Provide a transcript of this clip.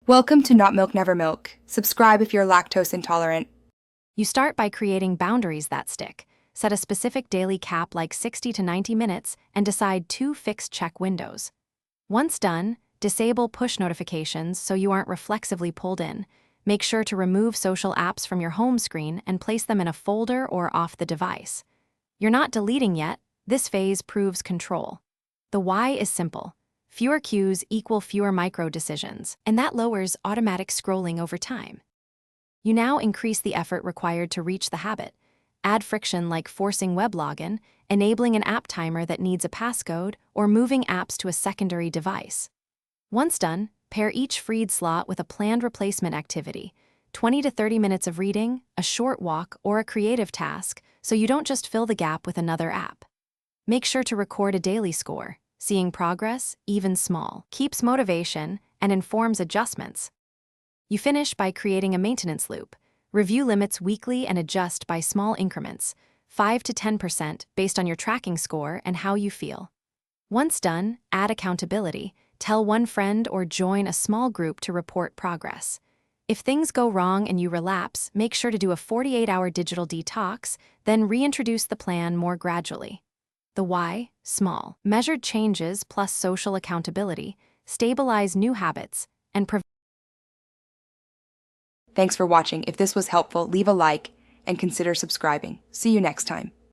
Welcome to Not Milk Never Milk. Subscribe if you're lactose intolerant. You start by creating boundaries that stick. Set a specific daily cap like 60 to 90 minutes and decide 2 fixed check windows. Once done, disable push notifications so you aren't reflexively pulled in. Make sure to remove social apps from your home screen and place them in a folder or off the device. You're not deleting yet. This phase proves control. The why is simple. Fewer cues equal fewer micro decisions, and that lowers automatic scrolling over time. You now increase the effort required to reach the habit. Add friction like forcing web login, enabling an app timer that needs a passcode, or moving apps to a secondary device. Once done, pair each freed slot with a planned replacement activity, 20 to 30 minutes of reading, a short walk, or a creative task, so you don't just fill the gap with another app. Make sure to record a daily score. Seeing progress, even small, keeps motivation and informs adjustments. You finish by creating a maintenance loop. Review limits weekly and adjust by small increments, 5 to 10% based on your tracking score and how you feel. Once done, add accountability. Tell one friend or join a small group to report progress. If things go wrong and you relapse, make sure to do a 48-hour digital detox, then reintroduce the plan more gradually. The why, small, measured changes plus social accountability, stabilize new habits, and prevent. Thanks for watching. If this was helpful, leave a like and consider subscribing. See you next time.